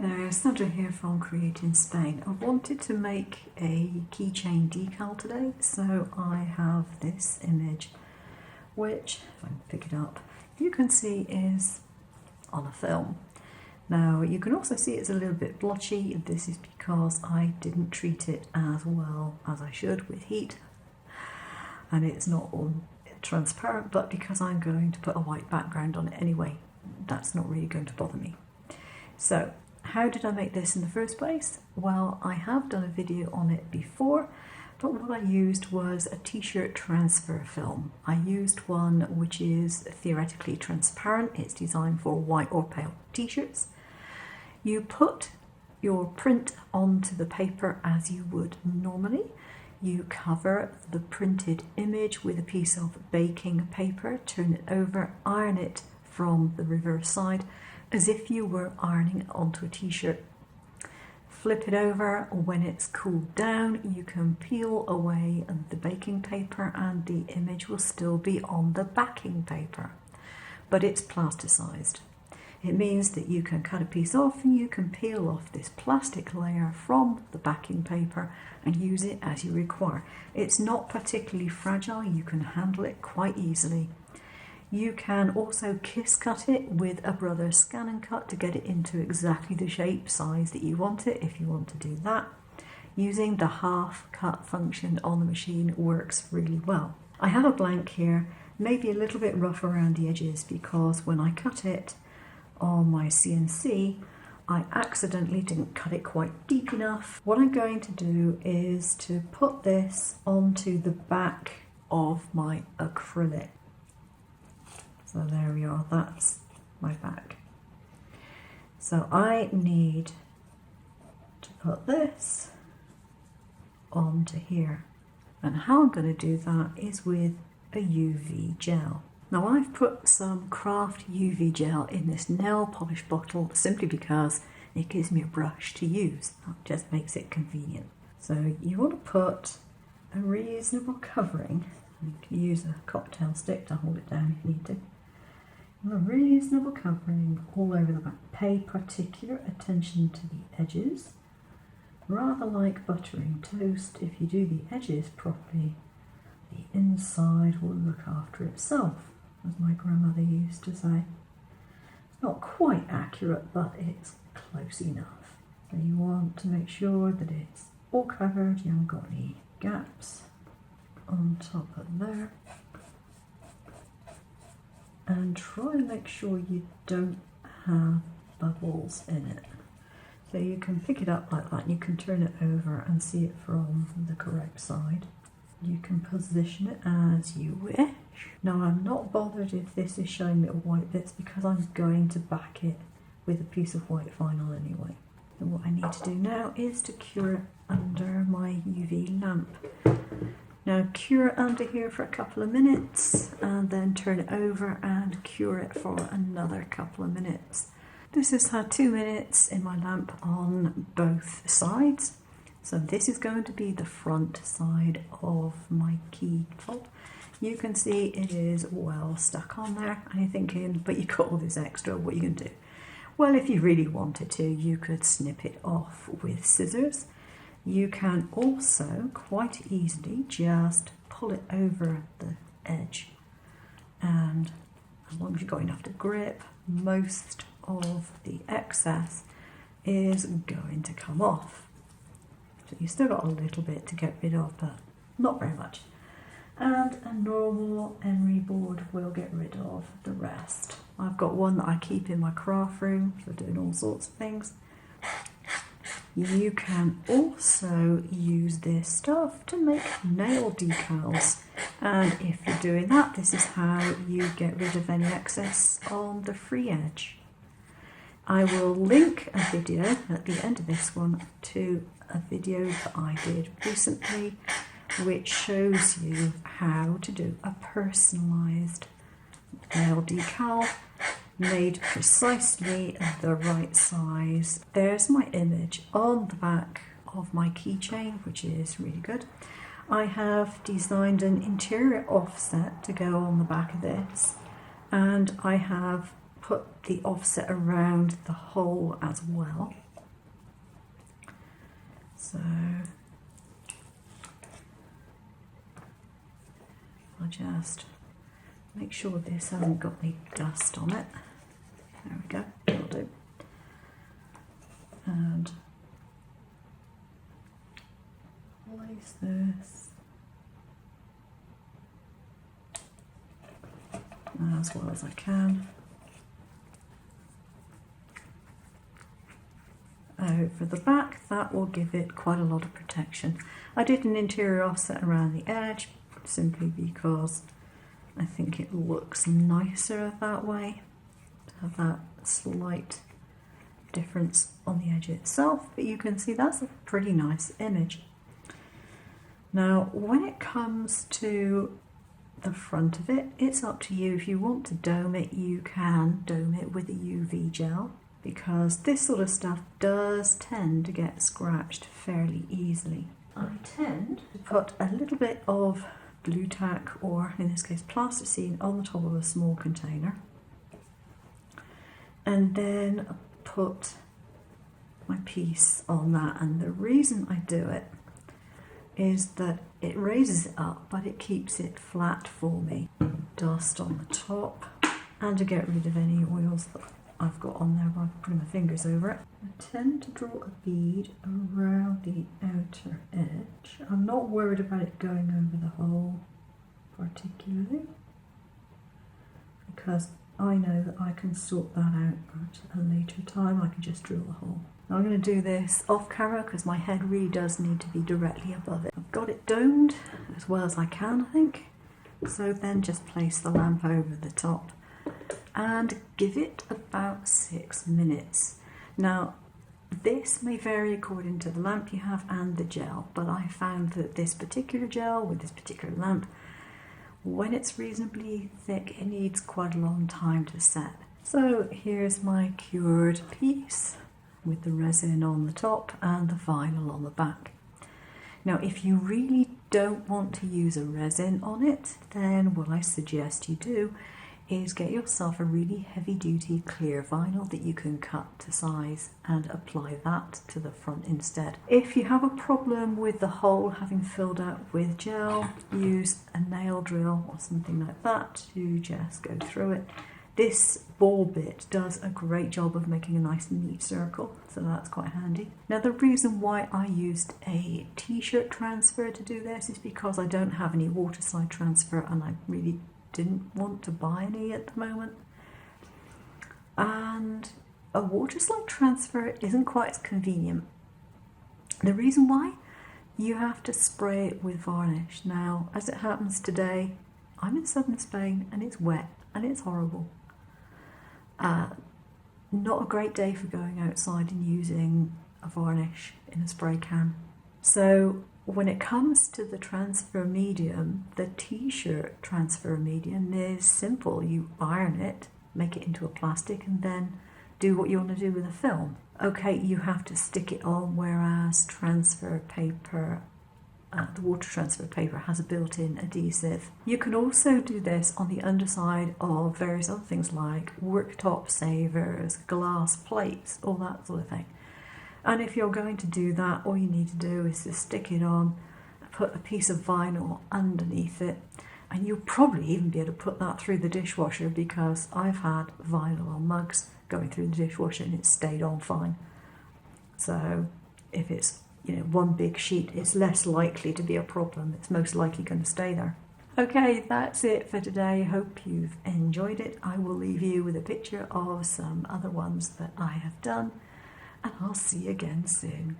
there, Sandra here from createinspain. I wanted to make a keychain decal today, so I have this image, which, if I can pick it up, you can see is on a film. Now, you can also see it's a little bit blotchy. This is because I didn't treat it as well as I should with heat, and it's not all transparent, but because I'm going to put a white background on it anyway, that's not really going to bother me. So, how did I make this in the first place? Well, I have done a video on it before, but what I used was a t-shirt transfer film. I used one which is theoretically transparent. It's designed for white or pale t-shirts. You put your print onto the paper as you would normally. You cover the printed image with a piece of baking paper, turn it over, iron it from the reverse side, as if you were ironing it onto a t-shirt. Flip it over. When it's cooled down, you can peel away the baking paper and the image will still be on the backing paper, but it's plasticized. It means that you can cut a piece off and you can peel off this plastic layer from the backing paper and use it as you require. It's not particularly fragile, you can handle it quite easily. You can also kiss cut it with a Brother Scan and Cut to get it into exactly the shape size that you want it, if you want to do that. Using the half cut function on the machine works really well. I have a blank here, maybe a little bit rough around the edges because when I cut it on my CNC, I accidentally didn't cut it quite deep enough. What I'm going to do is to put this onto the back of my acrylic. So there we are, that's my back. So I need to put this onto here. And how I'm going to do that is with a UV gel. Now I've put some Crafty UV gel in this nail polish bottle simply because it gives me a brush to use. That just makes it convenient. So you want to put a reasonable covering. You can use a cocktail stick to hold it down if you need to. A reasonable covering all over the back. Pay particular attention to the edges. Rather like buttering toast, if you do the edges properly, the inside will look after itself, as my grandmother used to say. It's not quite accurate, but it's close enough. So you want to make sure that it's all covered, you haven't got any gaps on top of there. And try and make sure you don't have bubbles in it. So you can pick it up like that, and you can turn it over and see it from the correct side. You can position it as you wish. Now I'm not bothered if this is showing little white bits because I'm going to back it with a piece of white vinyl anyway. So what I need to do now is to cure it under my UV lamp. Now cure it under here for a couple of minutes and then turn it over and cure it for another couple of minutes. This has had 2 minutes in my lamp on both sides. So this is going to be the front side of my key fob. You can see it is well stuck on there and you're thinking, but you got all this extra, what are you going to do? Well, if you really wanted to, you could snip it off with scissors. You can also quite easily just pull it over the edge, and as long as you've got enough to grip, most of the excess is going to come off. So you've still got a little bit to get rid of, but not very much. And a normal emery board will get rid of the rest. I've got one that I keep in my craft room for doing all sorts of things. You can also use this stuff to make nail decals, and if you're doing that, this is how you get rid of any excess on the free edge. I will link a video at the end of this one to a video that I did recently which shows you how to do a personalised nail decal made precisely the right size. There's my image on the back of my keychain, which is really good. I have designed an interior offset to go on the back of this, and I have put the offset around the hole as well. So I'll just make sure this hasn't got any dust on it. There we go, that'll do. And place this as well as I can over the back. That will give it quite a lot of protection. I did an interior offset around the edge simply because I think it looks nicer that way, to have that slight difference on the edge itself, but you can see that's a pretty nice image. Now when it comes to the front of it, it's up to you. If you want to dome it, you can dome it with a UV gel, because this sort of stuff does tend to get scratched fairly easily. I tend to put a little bit of glue tack, or in this case plasticine, on the top of a small container, and then put my piece on that. And the reason I do it is that it raises it up, but it keeps it flat for me. Dust on the top, and to get rid of any oils that I've got on there by putting my fingers over it. I tend to draw a bead around the outer edge. I'm not worried about it going over the hole particularly, because I know that I can sort that out at a later time. I can just drill the hole. Now I'm going to do this off camera because my head really does need to be directly above it. I've got it domed as well as I can, I think. So then just place the lamp over the top and give it about 6 minutes. Now this may vary according to the lamp you have and the gel, but I found that this particular gel with this particular lamp, when it's reasonably thick, it needs quite a long time to set. So here's my cured piece with the resin on the top and the vinyl on the back. Now if you really don't want to use a resin on it, then what I suggest you do is get yourself a really heavy duty clear vinyl that you can cut to size and apply that to the front instead. If you have a problem with the hole having filled out with gel, use a nail drill or something like that to just go through it. This ball bit does a great job of making a nice neat circle, so that's quite handy. Now the reason why I used a t-shirt transfer to do this is because I don't have any water slide transfer, and I really didn't want to buy any at the moment. And a water slide transfer isn't quite as convenient. The reason why? You have to spray it with varnish. Now, as it happens today, I'm in southern Spain and it's wet and it's horrible. Not a great day for going outside and using a varnish in a spray can. So when it comes to the transfer medium, the t-shirt transfer medium is simple. You iron it, make it into a plastic, and then do what you want to do with the film. Okay, you have to stick it on, whereas transfer paper, the water transfer paper has a built-in adhesive. You can also do this on the underside of various other things like worktop savers, glass plates, all that sort of thing. And if you're going to do that, all you need to do is to stick it on, put a piece of vinyl underneath it, and you'll probably even be able to put that through the dishwasher, because I've had vinyl on mugs going through the dishwasher and it's stayed on fine. So if it's, you know, one big sheet, it's less likely to be a problem. It's most likely going to stay there. Okay, that's it for today. Hope you've enjoyed it. I will leave you with a picture of some other ones that I have done, and I'll see you again soon.